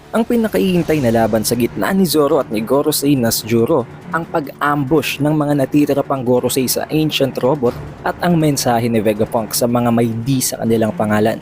Ang pinakaihintay na laban sa gitna ni Zoro at ni Gorosei Nasjuro, ang pag-ambush ng mga natitira pang Gorosei sa Ancient Robot at ang mensahe ni Vegapunk sa mga may D sa kanilang pangalan.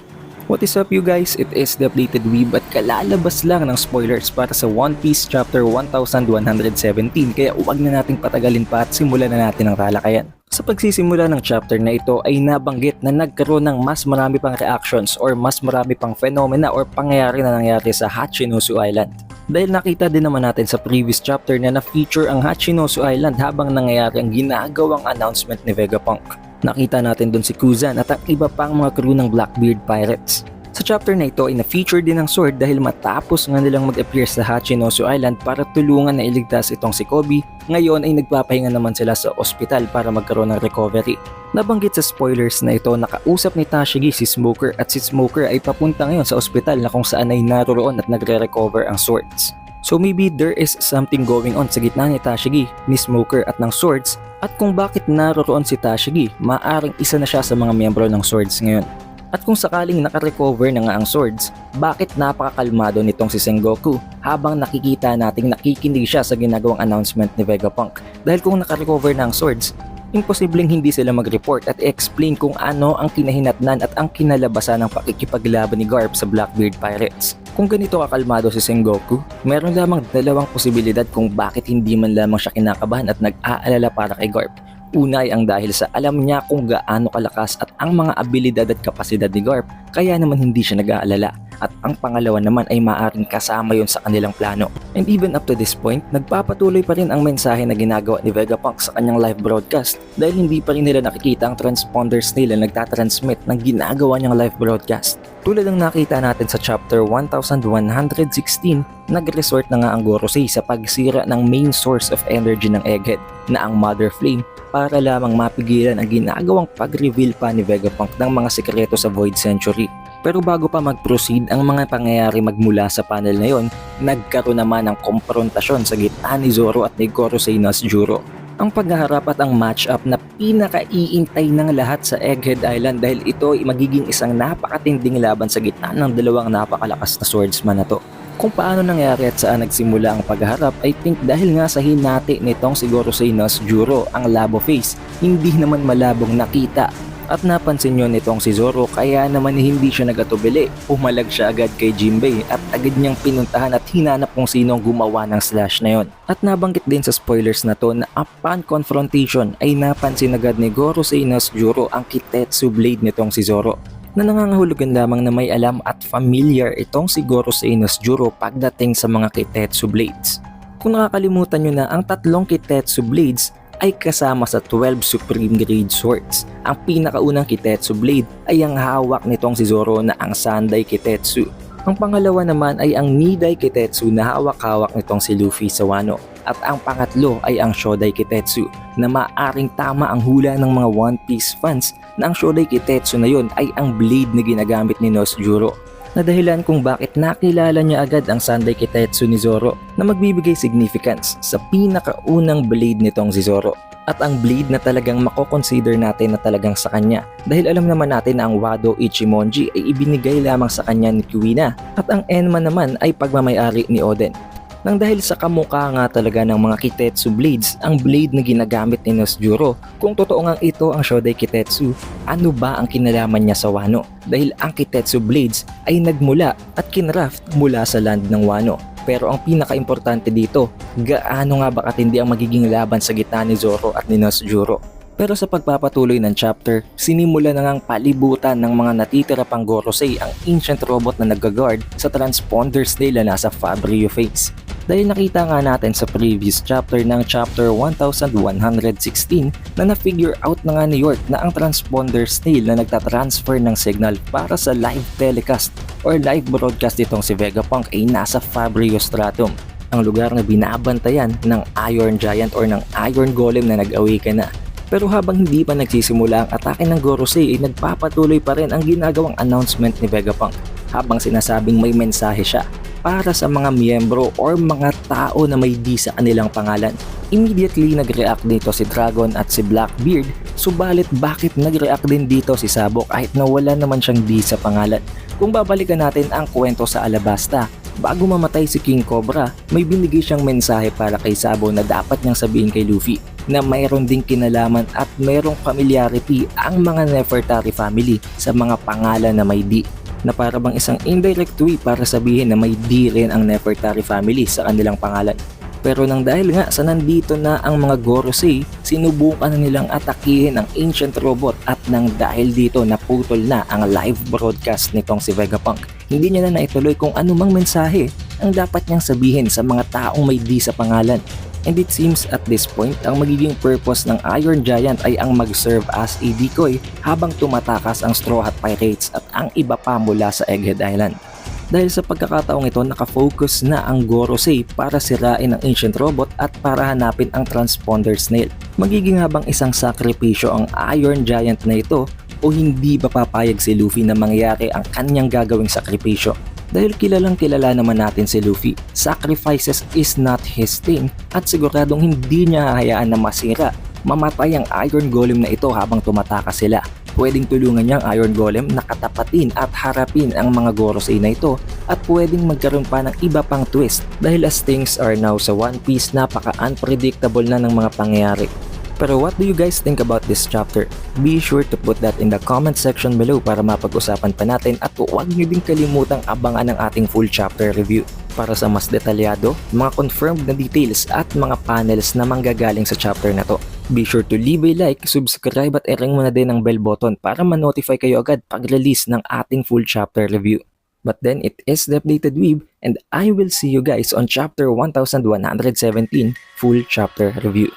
What is up you guys? It is The Plated Weeb at kalalabas lang ng spoilers para sa One Piece Chapter 1117 kaya huwag na nating patagalin pa at simulan na natin ang talakayan. Sa pagsisimula ng chapter na ito ay nabanggit na nagkaroon ng mas marami pang reactions or mas marami pang phenomena or pangyayari na nangyari sa Hachinosu Island. Dahil nakita din naman natin sa previous chapter na na-feature ang Hachinosu Island habang nangyayari ang ginagawang announcement ni Vegapunk. Nakita natin doon si Kuzan at ang iba pang mga crew ng Blackbeard Pirates. Sa chapter na ito ay na-feature din ang Sword dahil matapos nga nilang mag-appear sa Hachinosu Island para tulungan na iligtas itong si Koby, ngayon ay nagpapahinga naman sila sa ospital para magkaroon ng recovery. Nabanggit sa spoilers na ito nakausap ni Tashigi si Smoker at si Smoker ay papunta ngayon sa ospital na kung saan ay naroon at nagre-recover ang Swords. So maybe there is something going on sa gitna ni Tashigi, ni Smoker at ng Swords at kung bakit naroon si Tashigi, maaring isa na siya sa mga miyembro ng Swords ngayon. At kung sakaling nakarecover na nga ang Swords, bakit napakakalmado nitong si Sengoku habang nakikita nating nakikinig siya sa ginagawang announcement ni Vegapunk? Dahil kung nakarecover na ang Swords, imposibleng hindi sila mag-report at explain kung ano ang kinahinatnan at ang kinalabasan ng pakikipaglaban ni Garp sa Blackbeard Pirates. Kung ganito kakalmado si Sengoku, meron lamang dalawang posibilidad kung bakit hindi man lamang siya kinakabahan at nag-aalala para kay Garp. Una ay ang dahil sa alam niya kung gaano kalakas at ang mga abilidad at kapasidad ni Garp kaya naman hindi siya nag-aalala. At ang pangalawa naman ay maaaring kasama yon sa kanilang plano. And even up to this point, nagpapatuloy pa rin ang mensahe na ginagawa ni Vegapunk sa kanyang live broadcast dahil hindi pa rin nila nakikita ang transponders nila nagtatransmit ng ginagawa niyang live broadcast. Tulad ng nakita natin sa chapter 1116, nag-resort na nga ang Gorosei sa pagsira ng main source of energy ng Egghead na ang Mother Flame para lamang mapigilan ang ginagawang pag-reveal pa ni Vegapunk ng mga sekreto sa Void Century. Pero bago pa mag-proceed ang mga pangyayari magmula sa panel na yon, nagkaroon naman ng komprontasyon sa gitna ni Zoro at ni Gorosei Nasjuro. Ang paghaharap at ang match-up na pinaka-iintay ng lahat sa Egghead Island dahil ito ay magiging isang napakatinding laban sa gitna ng dalawang napakalakas na swordsman na to. Kung paano nangyari at saan nagsimula ang paghaharap, I think dahil nga sa hinati nitong si Gorosei Nasjuro ang labo face, hindi naman malabong nakita. At napansin nyo nitong si Zoro kaya naman hindi siya nagatubili. Umalag siya agad kay Jinbei at agad niyang pinuntahan at hinanap kung sino ang gumawa ng slash na yon. At nabanggit din sa spoilers na to na upon confrontation ay napansin agad ni Gorosei Nasjuro ang Kitetsu Blade nitong si Zoro. Na nangangahulugan lamang na may alam at familiar itong si Gorosei Nasjuro pagdating sa mga Kitetsu Blades. Kung nakakalimutan nyo na ang tatlong Kitetsu Blades ay kasama sa 12 Supreme Grade Swords. Ang pinakaunang Kitetsu Blade ay ang hawak nitong si Zoro na ang Sandai Kitetsu. Ang pangalawa naman ay ang Nidai Kitetsu na hawak-hawak nitong si Luffy sa Wano. At ang pangatlo ay ang Shodai Kitetsu na maaring tama ang hula ng mga One Piece fans na ang Shodai Kitetsu na yon ay ang blade na ginagamit ni Nasjuro. Na dahilan kung bakit nakilala niya agad ang Sandai Kitetsu ni Zoro na magbibigay significance sa pinakaunang blade nitong si Zoro. At ang blade na talagang mako-consider natin na talagang sa kanya dahil alam naman natin na ang Wado Ichimonji ay ibinigay lamang sa kanya ni Kuina at ang Enma naman ay pagmamayari ni Oden. Nang dahil sa kamukha nga talaga ng mga Kitetsu Blades ang blade na ginagamit ni Nasjuro, kung totoo nga ito ang Shodai Kitetsu, ano ba ang kinalaman niya sa Wano? Dahil ang Kitetsu Blades ay nagmula at kinraft mula sa land ng Wano. Pero ang pinaka-importante dito, gaano nga ba katindi ang magiging laban sa gitna ni Zoro at ni Nasjuro? Pero sa pagpapatuloy ng chapter, sinimula na ngang palibutan ng mga natitira pang Gorosei ang ancient robot na nag-guard sa transponders nila nasa Fabryo Face. Dahil nakita nga natin sa previous chapter ng chapter 1116 na na-figure out na nga ni York na ang transponder snail na nagtatransfer ng signal para sa live telecast or live broadcast itong si Vegapunk ay nasa Fabryo Stratum, ang lugar na binabantayan ng Iron Giant or ng Iron Golem na nag-awaken na. Pero habang hindi pa nagsisimula ang atake ng Gorosei ay nagpapatuloy pa rin ang ginagawang announcement ni Vegapunk habang sinasabing may mensahe siya para sa mga miyembro or mga tao na may D sa kanilang pangalan. Immediately nag-react dito si Dragon at si Blackbeard, subalit bakit nag-react din dito si Sabo kahit na wala naman siyang D sa pangalan? Kung babalikan natin ang kwento sa Alabasta, Bago mamatay si King Cobra, may binigay siyang mensahe para kay Sabo na dapat niyang sabihin kay Luffy na mayroon ding kinalaman at mayroong familiarity ang mga Nefertari family sa mga pangalan na may D, na para bang isang indirect way para sabihin na may D rin ang Nefertari family sa kanilang pangalan. Pero nang dahil nga sa nandito na ang mga Gorosei, sinubukan na nilang atakihin ang Ancient Robot at nang dahil dito naputol na ang live broadcast nitong si Vegapunk. Hindi niya na naituloy kung anumang mensahe ang dapat niyang sabihin sa mga taong may D sa pangalan. And it seems at this point, ang magiging purpose ng Iron Giant ay ang mag-serve as a decoy habang tumatakas ang Straw Hat Pirates at ang iba pa mula sa Egghead Island. Dahil sa pagkakataong ito, nakafocus na ang Gorosei para sirain ang Ancient Robot at para hanapin ang Transponder Snail. Magiging habang isang sakripisyo ang Iron Giant na ito o hindi ba papayag si Luffy na mangyari ang kanyang gagawing sakripisyo? Dahil kilalang kilala naman natin si Luffy, sacrifices is not his thing at siguradong hindi niya hahayaan na masira, mamatay ang Iron Golem na ito habang tumatakas sila. Pwedeng tulungan niya ang Iron Golem na katapatin at harapin ang mga Gorosei na ito at pwedeng magkaroon pa ng iba pang twist dahil as things are now sa One Piece, napaka-unpredictable na ng mga pangyayari. Pero what do you guys think about this chapter? Be sure to put that in the comment section below para mapag-usapan pa natin at huwag niyo din kalimutang abangan ang ating full chapter review para sa mas detalyado, mga confirmed na details at mga panels na manggagaling sa chapter na to. Be sure to leave a like, subscribe at i-ring mo na din ang bell button para ma-notify kayo agad pag-release ng ating full chapter review. But then it is the updated Weeb and I will see you guys on chapter 1117 full chapter review.